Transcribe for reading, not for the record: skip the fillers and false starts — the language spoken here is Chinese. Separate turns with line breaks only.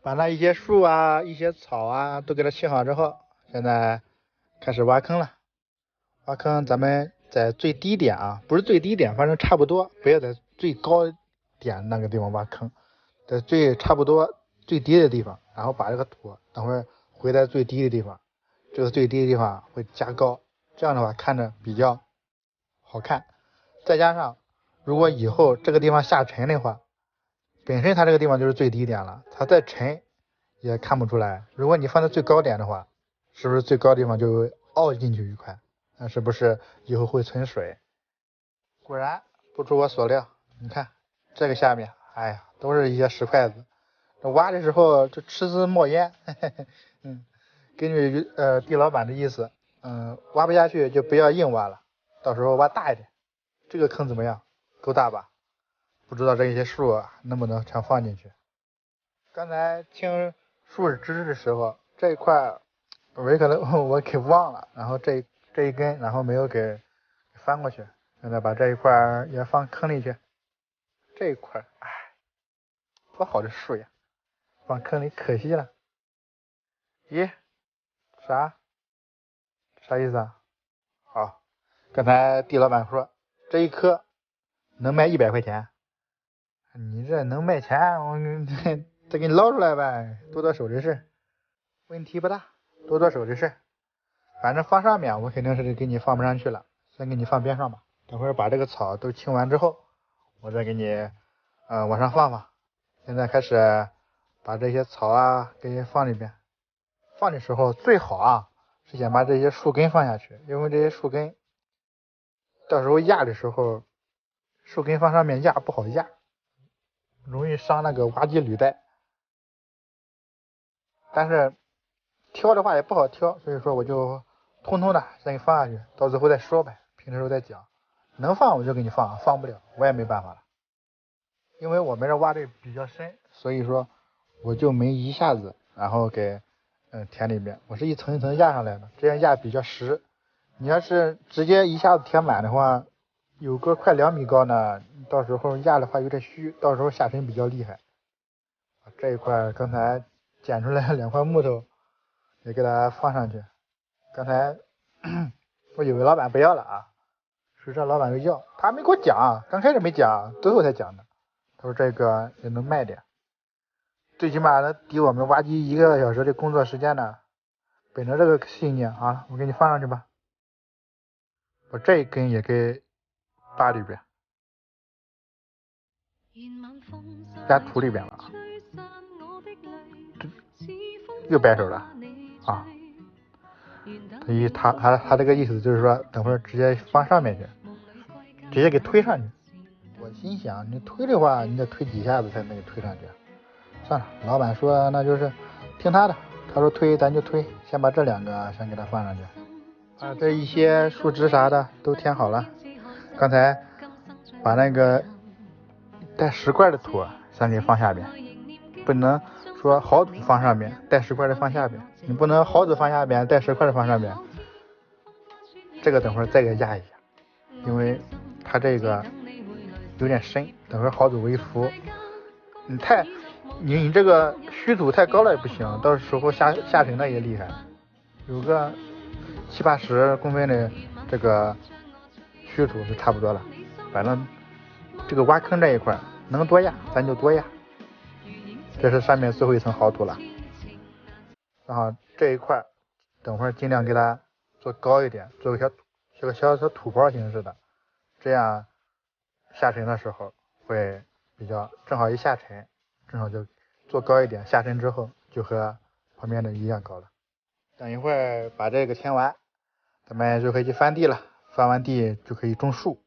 把那一些树啊、一些草啊都给它清好之后，现在开始挖坑了。挖坑咱们在最低点啊，不是最低点，反正差不多，不要在最高点那个地方挖坑，在差不多最低的地方，然后把这个土等会儿回在最低的地方，这个最低的地方会加高，这样的话看着比较好看。再加上如果以后这个地方下沉的话，本身它这个地方就是最低点了，它再沉也看不出来。如果你放在最高点的话，是不是最高地方就凹进去一块？那是不是以后会存水？果然不出我所料，你看这个下面，哎呀，都是一些石块子。这挖的时候就吃丝冒烟，根据地老板的意思，挖不下去就不要硬挖了，到时候挖大一点。这个坑怎么样？够大吧？不知道这些树能不能全放进去。刚才听树枝的时候，这一块我可能我给忘了，然后这一根，然后没有给翻过去，现在把这一块也放坑里去。这一块，哎，多好的树呀，放坑里可惜了。咦，啥意思啊？好，刚才地老板说这一颗能卖100块钱，你这能卖钱，我再给你捞出来呗，多手的事，问题不大，多手的事。反正放上面我肯定是给你放不上去了，先给你放边上吧。等会儿把这个草都清完之后，我再给你往上放。现在开始把这些草啊给放里边。放的时候最好是先把这些树根放下去，因为这些树根到时候压的时候，树根放上面压不好压，容易伤那个挖机履带。但是挑的话也不好挑，所以说我就通通的先给放下去，到最后再说呗，平时时候再讲。能放我就给你放，放不了我也没办法了。因为我们这挖的比较深，所以说我就没一下子然后给填里面，我是一层一层压上来的，这样压比较实。你要是直接一下子填满的话，有个快2米高呢，到时候压的话有点虚，到时候下沉比较厉害。这一块刚才捡出来2块木头也给它放上去。刚才我以为老板不要了谁知道老板又要，他没给我讲，刚开始没讲，最后才讲的。他说这个也能卖点，最起码能抵我们挖机1个小时的工作时间呢。本着这个信念我给你放上去吧。把这一根也给扒里边，加土里边了，又摆手了他这个意思就是说，等会儿直接放上面去，直接给推上去。我心想，你推的话，你得推几下子才能给推上去。算了，老板说那就是听他的，他说推咱就推，先把这2个先给他放上去。这一些树枝啥的都填好了。刚才把那个带石块的土先给放下边，不能说好土放上面，带石块的放下边。你不能好土放下边，带石块的放上边。这个等会儿再给压一下，因为它这个有点深，等会儿好土为辅。你这个虚土太高了也不行，到时候下沉的也厉害。有个70-80公分的这个虚土就差不多了。反正这个挖坑这一块能多压咱就多压。这是上面最后一层好土了，然后这一块等会儿尽量给它做高一点，做个小土包形式的，这样下沉的时候会比较正好，一下沉正好就做高一点，下沉之后就和旁边的一样高了。等一会儿把这个填完，咱们就可以去翻地了，翻完地就可以种树。